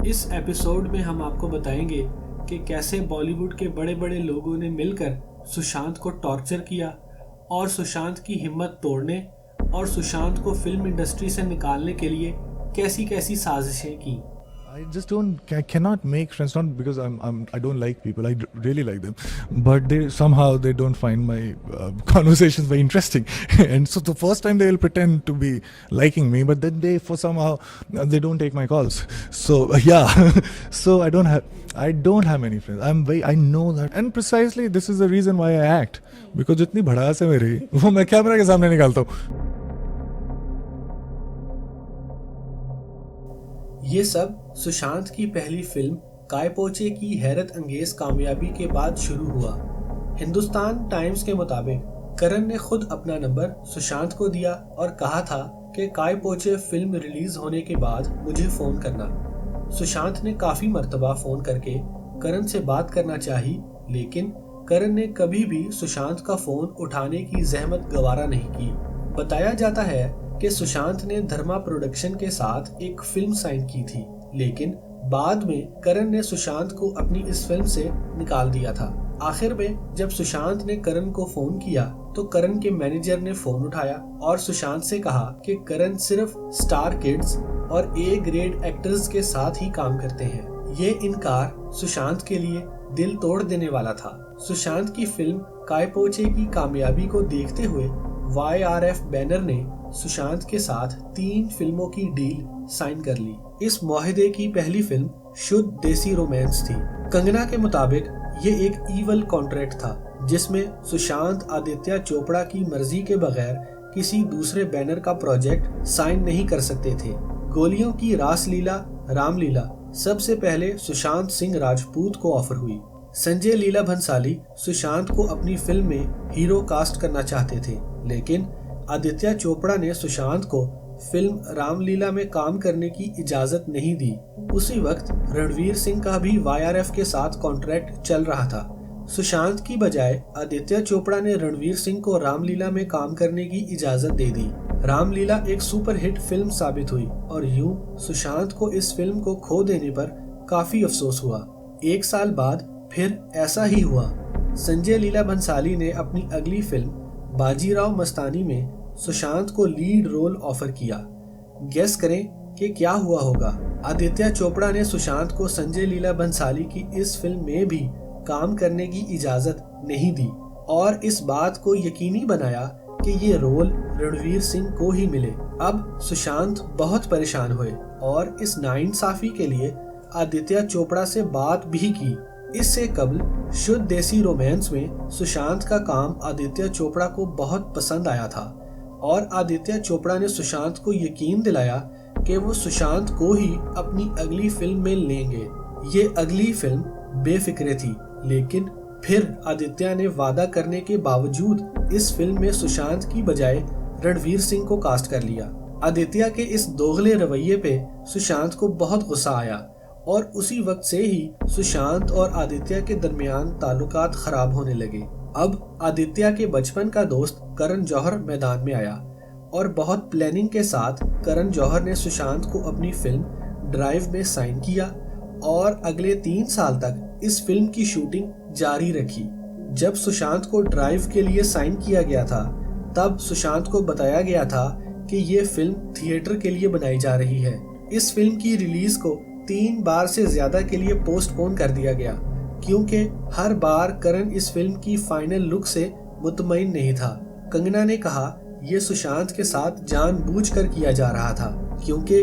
इस एपिसोड में हम आपको बताएंगे कि कैसे बॉलीवुड के बड़े बड़े लोगों ने मिलकर सुशांत को टॉर्चर किया और सुशांत की हिम्मत तोड़ने और सुशांत को फिल्म इंडस्ट्री से निकालने के लिए कैसी कैसी साजिशें की। I just cannot make friends, not because I don't like people. I really like them, but they don't find my conversations very interesting. And so the first time they will pretend to be liking me, but then they don't take my calls. So so I don't have many friends. I know that, and precisely this is the reason why I act, because जितनी भड़ास है मेरी वो मैं camera के सामने निकालता हूँ। ये सब सुशांत की पहली फिल्म काय पोचे की हैरत अंगेज कामयाबी के बाद शुरू हुआ। हिंदुस्तान टाइम्स के मुताबिक करण ने खुद अपना नंबर सुशांत को दिया और कहा था कि काय पोचे फिल्म रिलीज होने के बाद मुझे फोन करना। सुशांत ने काफी मर्तबा फोन करके करण से बात करना चाही, लेकिन करण ने कभी भी सुशांत का फोन उठाने की जहमत गवारा नहीं की। बताया जाता है कि सुशांत ने धर्मा प्रोडक्शन के साथ एक फिल्म साइन की थी, लेकिन बाद में करण ने सुशांत को अपनी इस फिल्म से निकाल दिया था। आखिर में जब सुशांत ने करण को फोन किया तो करण के मैनेजर ने फोन उठाया और सुशांत से कहा कि करण सिर्फ स्टार किड्स और ए ग्रेड एक्टर्स के साथ ही काम करते हैं। ये इनकार सुशांत के लिए दिल तोड़ देने वाला था। सुशांत की फिल्म काय पोचे की कामयाबी को देखते हुए YRF बैनर ने सुशांत के साथ 3 फिल्मों की डील साइन कर ली। इस मुआहदे की पहली फिल्म शुद्ध देसी रोमांस थी। कंगना के मुताबिक ये एक ईवल कॉन्ट्रैक्ट था जिसमें सुशांत आदित्य चोपड़ा की मर्जी के बगैर किसी दूसरे बैनर का प्रोजेक्ट साइन नहीं कर सकते थे। गोलियों की रासलीला रामलीला सबसे पहले सुशांत सिंह राजपूत को ऑफर हुई। संजय लीला भंसाली सुशांत को अपनी फिल्म में हीरो कास्ट करना चाहते थे, लेकिन आदित्य चोपड़ा ने सुशांत को फिल्म रामलीला में काम करने की इजाजत नहीं दी। उसी वक्त रणवीर सिंह का भी YRF के साथ कॉन्ट्रैक्ट चल रहा था। सुशांत की बजाय आदित्य चोपड़ा ने रणवीर सिंह को रामलीला में काम करने की इजाजत दे दी। रामलीला एक सुपरहिट फिल्म साबित हुई और यूं सुशांत को इस फिल्म को खो देने पर काफी अफसोस हुआ। 1 साल बाद फिर ऐसा ही हुआ। संजय लीला भंसाली ने अपनी अगली फिल्म बाजीराव मस्तानी में सुशांत को लीड रोल ऑफर किया। गेस करें कि क्या हुआ होगा। आदित्य चोपड़ा ने सुशांत को संजय लीला भंसाली की इस फिल्म में भी काम करने की इजाजत नहीं दी और इस बात को यकीनी बनाया कि ये रोल रणवीर सिंह को ही मिले। अब सुशांत बहुत परेशान हुए और इस नाइंसाफी के लिए आदित्य चोपड़ा से बात भी की। इससे कबल शुद्ध देसी रोमांस में सुशांत का काम आदित्य चोपड़ा को बहुत पसंद आया था और आदित्य चोपड़ा ने सुशांत को यकीन दिलाया कि वो सुशांत को ही अपनी अगली फिल्म में लेंगे। ये अगली फिल्म बेफिक्रे थी, लेकिन फिर आदित्य ने वादा करने के बावजूद इस फिल्म में सुशांत की बजाय रणवीर सिंह को कास्ट कर लिया। आदित्य के इस दोगले रवैये पे सुशांत को बहुत गुस्सा आया और उसी वक्त से ही सुशांत और आदित्य के दरमियान ताल्लुकात खराब होने लगे। अब आदित्य के बचपन का दोस्त करण जौहर मैदान में आया और बहुत प्लानिंग के साथ करण जौहर ने सुशांत को अपनी फिल्म ड्राइव में साइन किया और अगले 3 साल तक इस फिल्म की शूटिंग जारी रखी। जब सुशांत को ड्राइव के लिए साइन किया गया था तब सुशांत को बताया गया था कि ये फिल्म थिएटर के लिए बनाई जा रही है। इस फिल्म की रिलीज को 3 बार से ज्यादा के लिए पोस्टपोन कर दिया गया क्योंकि हर बार करण इस फिल्म की फाइनल लुक से मुतमईन नहीं था। कंगना ने कहा यह सुशांत के साथ जानबूझकर किया जा रहा था क्योंकि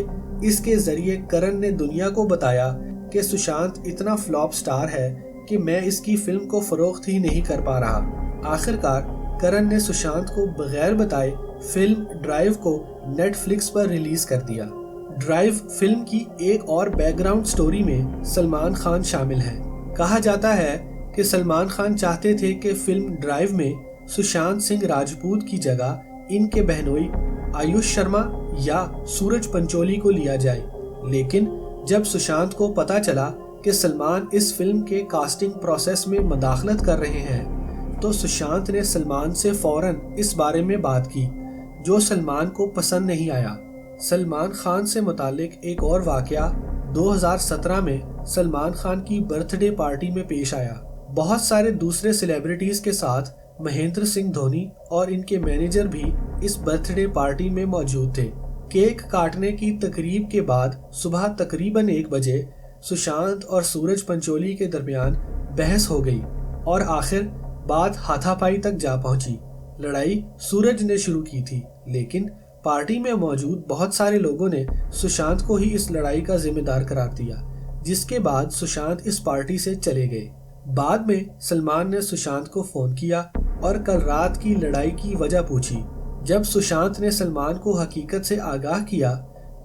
इसके जरिए करण ने दुनिया को बताया कि सुशांत इतना फ्लॉप स्टार है कि मैं इसकी फिल्म को फरोख्त ही नहीं कर पा रहा। आखिरकार करण ने सुशांत को बगैर बताए फिल्म ड्राइव को नेटफ्लिक्स पर रिलीज कर दिया। ड्राइव फिल्म की एक और बैकग्राउंड स्टोरी में सलमान खान शामिल है। कहा जाता है कि सलमान खान चाहते थे कि फिल्म ड्राइव में सुशांत सिंह राजपूत की जगह इनके बहनोई आयुष शर्मा या सूरज पंचोली को लिया जाए, लेकिन जब सुशांत को पता चला कि सलमान इस फिल्म के कास्टिंग प्रोसेस में मदाखलत कर रहे हैं तो सुशांत ने सलमान से फौरन इस बारे में बात की, जो सलमान को पसंद नहीं आया। सलमान खान से मुतालिक एक और वाकया 2017 में सलमान खान की बर्थडे पार्टी में पेश आया। बहुत सारे दूसरे सेलिब्रिटीज के साथ महेंद्र सिंह धोनी और इनके मैनेजर भी इस बर्थडे पार्टी में मौजूद थे। केक काटने की तकरीब के बाद सुबह तकरीबन 1 बजे सुशांत और सूरज पंचोली के दरमियान बहस हो गई और आखिर बात हाथापाई तक जा पहुंची। लड़ाई सूरज ने शुरू की थी, लेकिन पार्टी में मौजूद बहुत सारे लोगों ने सुशांत को ही इस लड़ाई का जिम्मेदार करार दिया, जिसके बाद सुशांत इस पार्टी से चले गए। बाद में सलमान ने सुशांत को फोन किया और कल रात की लड़ाई की वजह पूछी। जब सुशांत ने सलमान को हकीकत से आगाह किया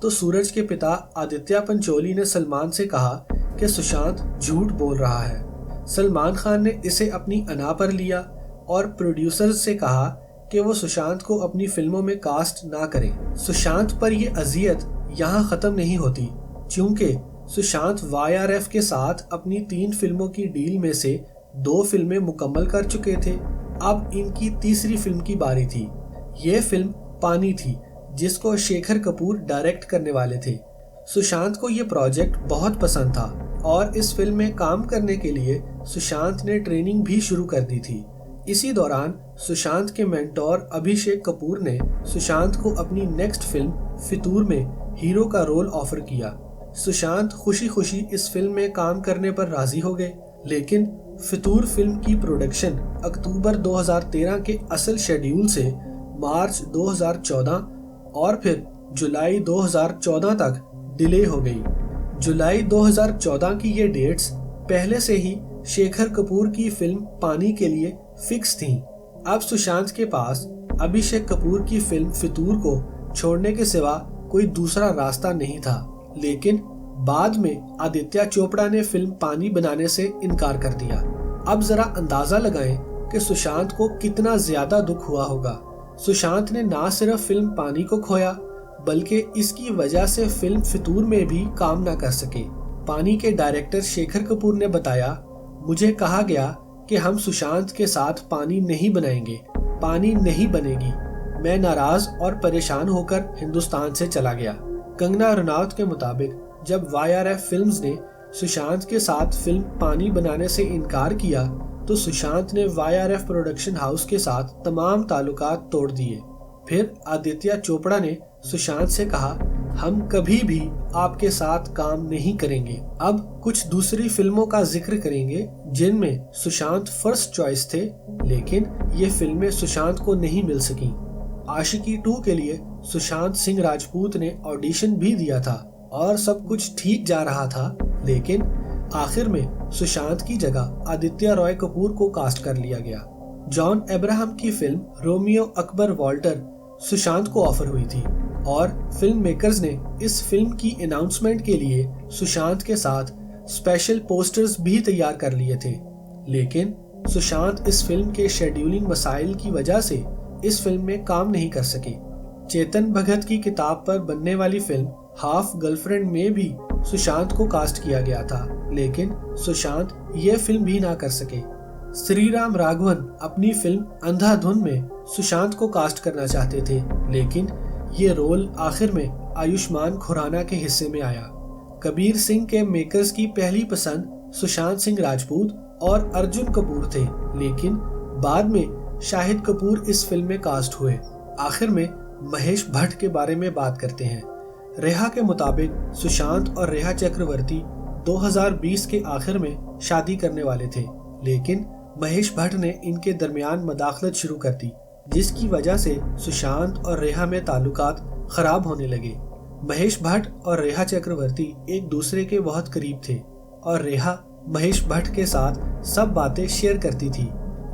तो सूरज के पिता आदित्य पंचोली ने सलमान से कहा कि सुशांत झूठ बोल रहा है। सलमान खान ने इसे अपनी अना पर लिया और प्रोड्यूसर से कहा कि वो सुशांत को अपनी फिल्मों में कास्ट ना करें। सुशांत पर ये अजियत यहाँ खत्म नहीं होती, क्योंकि सुशांत YRF के साथ अपनी 3 फिल्मों की डील में से 2 फिल्में मुकम्मल कर चुके थे। अब इनकी तीसरी फिल्म की बारी थी। ये फिल्म पानी थी, जिसको शेखर कपूर डायरेक्ट करने वाले थे। सुशांत को ये प्रोजेक्ट बहुत पसंद था और इस फिल्म में काम करने के लिए सुशांत ने ट्रेनिंग भी शुरू कर दी थी। इसी दौरान सुशांत के मेंटोर अभिषेक कपूर ने सुशांत को अपनी नेक्स्ट फिल्म फितूर में हीरो का रोल ऑफर किया। सुशांत खुशी खुशी इस फिल्म में काम करने पर राजी हो गए, लेकिन फितूर फिल्म की प्रोडक्शन अक्टूबर 2013 के असल शेड्यूल से मार्च 2014 और फिर जुलाई 2014 तक डिले हो गई। जुलाई 2014 की ये डेट्स पहले से ही शेखर कपूर की फिल्म पानी के लिए फिक्स थीं। अब सुशांत के पास अभिषेक कपूर की फिल्म फितूर को छोड़ने के सिवा कोई दूसरा रास्ता नहीं था, लेकिन बाद में आदित्य चोपड़ा ने फिल्म पानी बनाने से इनकार कर दिया। अब जरा अंदाजा लगाएं कि सुशांत को कितना ज्यादा दुख हुआ होगा। सुशांत ने ना सिर्फ फिल्म पानी को खोया, बल्कि इसकी वजह से फिल्म फितूर में भी काम ना कर सके। पानी के डायरेक्टर शेखर कपूर ने बताया, मुझे कहा गया कि हम सुशांत के साथ पानी नहीं बनाएंगे, पानी नहीं बनेगी। मैं नाराज और परेशान होकर हिंदुस्तान से चला गया। कंगना रनौत के मुताबिक जब YRF फिल्म्स ने सुशांत के साथ फिल्म पानी बनाने से इनकार किया तो सुशांत ने YRF प्रोडक्शन हाउस के साथ तमाम ताल्लुकात तोड़ दिए। फिर आदित्य चोपड़ा ने सुशांत से कहा, हम कभी भी आपके साथ काम नहीं करेंगे। अब कुछ दूसरी फिल्मों का जिक्र करेंगे जिनमें सुशांत फर्स्ट चॉइस थे, लेकिन ये फिल्में सुशांत को नहीं मिल सकी। आशिकी 2 के लिए सुशांत सिंह राजपूत ने ऑडिशन भी दिया था और सब कुछ ठीक जा रहा था, लेकिन आखिर में सुशांत की जगह आदित्य रॉय कपूर को कास्ट कर लिया गया। जॉन अब्राहम की film Romeo Akbar Walter Sushant को ऑफर हुई थी और फिल्म मेकर्स ने इस फिल्म की अनाउंसमेंट के लिए सुशांत के साथ स्पेशल पोस्टर्स भी तैयार कर लिए थे, लेकिन सुशांत इस फिल्म के शेड्यूलिंग मसाइल की वजह से इस फिल्म में काम नहीं कर सके। चेतन भगत की किताब पर बनने वाली फिल्म हाफ गर्लफ्रेंड में भी सुशांत को कास्ट किया गया था, लेकिन सुशांत ये फिल्म भी ना कर सके। श्रीराम राघवन अपनी फिल्म अंधाधुन में सुशांत को कास्ट करना चाहते थे, लेकिन ये रोल आखिर में आयुष्मान खुराना के हिस्से में आया। कबीर सिंह के मेकर्स की पहली पसंद सुशांत सिंह राजपूत और अर्जुन कपूर थे, लेकिन बाद में शाहिद कपूर इस फिल्म में कास्ट हुए। आखिर में महेश भट्ट के बारे में बात करते हैं। रेहा के मुताबिक सुशांत और रेहा चक्रवर्ती 2020 के आखिर में शादी करने वाले थे, लेकिन महेश भट्ट ने इनके दरमियान मदाखलत शुरू कर दी, जिसकी वजह से सुशांत और रेहा में ताल्लुकात खराब होने लगे। महेश भट्ट और रेहा चक्रवर्ती एक दूसरे के बहुत करीब थे और रेहा महेश भट्ट के साथ सब बातें शेयर करती थी।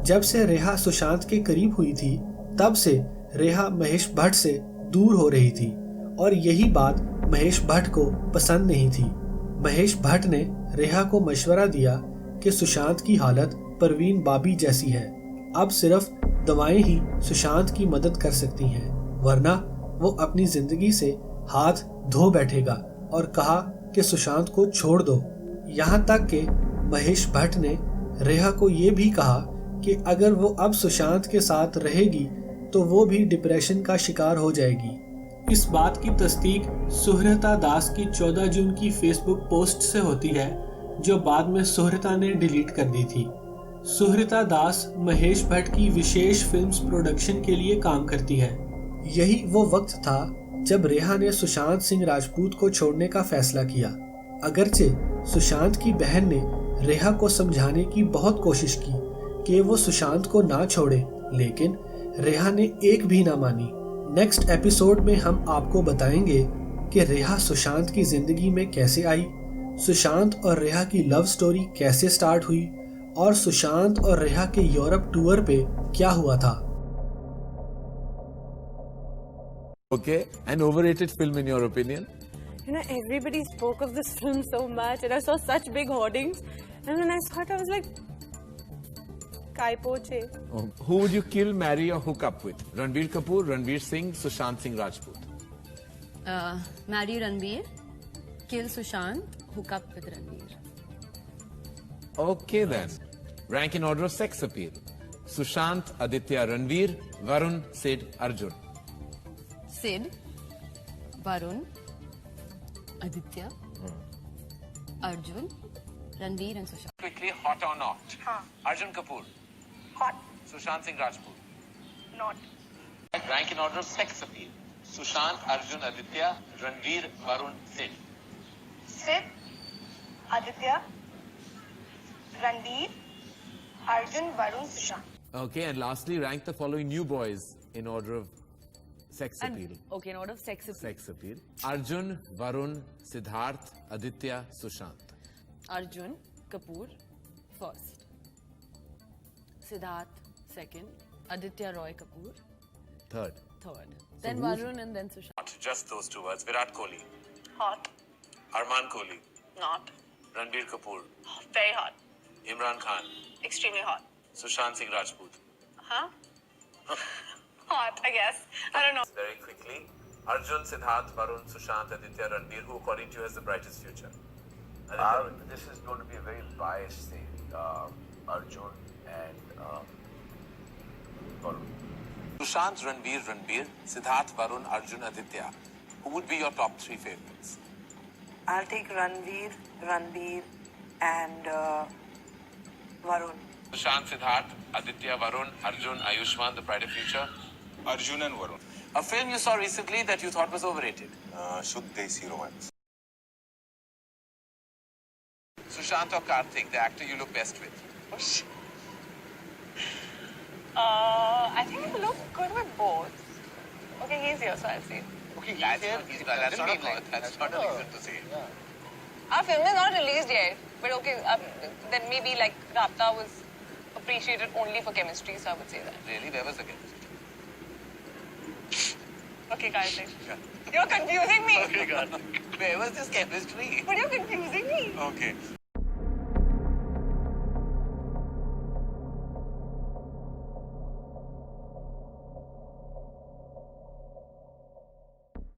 जब से रेहा सुशांत के करीब हुई थी, तब से रेहा महेश भट्ट से दूर हो रही थी और यही बात महेश भट्ट को पसंद नहीं थी। महेश भट्ट ने रेहा को मशवरा दिया कि सुशांत की हालत परवीन बाबी जैसी है, अब सिर्फ दवाएं ही सुशांत की मदद कर सकती हैं, वरना वो अपनी जिंदगी से हाथ धो बैठेगा, और कहा कि सुशांत को छोड़ दो। यहाँ तक कि महेश भट्ट ने रेहा को ये भी कहा कि अगर वो अब सुशांत के साथ रहेगी तो वो भी डिप्रेशन का शिकार हो जाएगी। इस बात की तस्दीक सुहृता दास की 14 जून की फेसबुक पोस्ट से होती है, जो बाद में सुहृता ने डिलीट कर दी थी। सुहृता दास महेश भट्ट की विशेष फिल्म्स प्रोडक्शन के लिए काम करती है। यही वो वक्त था जब रेहा ने सुशांत सिंह राजपूत को छोड़ने का फैसला किया। अगरचे सुशांत की बहन ने रेहा को समझाने की बहुत कोशिश की कि वो सुशांत को ना छोड़े, लेकिन रेहा ने एक भी ना मानी। नेक्स्ट एपिसोड में हम आपको बताएंगे कि रेहा सुशांत की जिंदगी में कैसे आई, सुशांत और रेहा की लव स्टोरी कैसे स्टार्ट हुई और सुशांत और रेहा के यूरोप टूर पे क्या हुआ था। Okay, an overrated film in your opinion? You know, everybody spoke of this film so much, and I saw such big hoardings, and when I saw it, I was like, Kai Poche. Oh, who would you kill, marry, or hook up with? Ranbir Kapoor, Ranveer Singh, Sushant Singh Rajput. Marry Ranveer, kill Sushant, hook up with Ranveer. Okay then. Rank in order of sex appeal. Sushant, Aditya, Ranveer, Varun, Sid, Arjun. Sid, Varun, Aditya, Arjun, Ranveer and Sushant. Quickly, hot or not? Arjun Kapoor. Hot. Sushant Singh Rajput. Not. Rank in order of sex appeal. Sushant, Arjun, Aditya, Ranveer, Varun, Sid. Sid, Aditya, Ranveer, Arjun, Varun, Sushant. Okay, and lastly, rank the following new boys in order of sex appeal. Okay, in order of sex appeal. Sex appeal. Arjun, Varun, Siddharth, Aditya, Sushant. Arjun Kapoor first. Siddharth second. Aditya Roy Kapoor Third. third. Then Varun and then Sushant. Not just those two words. Virat Kohli. Hot. Arman Kohli. Not. Ranbir Kapoor. Very hot. Imran Khan. Extremely hot. Sushant Singh Rajput. Huh? Hot, I guess. I don't know. Very quickly. Arjun, Siddharth, Varun, Sushant, Aditya, Ranbir, who according to you has the brightest future? This is going to be a very biased thing. Arjun and Varun. Sushant, Ranbir, Siddharth, Varun, Arjun, Aditya. Who would be your top three favorites? I'll take Ranveer, and Varun. Sushant, Siddharth, Aditya, Varun, Arjun, Ayushman, the brighter future. Arjun and Varun. A film you saw recently that you thought was overrated. Shuddh Desi Romance. Sushant or Karthik, the actor you look best with. I think I look good with both. Okay, he's here, so I'll see. Okay, that's not a reason to say. Our film is not released yet, but okay, then maybe like Rapta was appreciated only for chemistry, so I would say that. Really? Where was the chemistry? Okay, Karthik. You're confusing me. Where was this chemistry? But you're confusing me. Okay.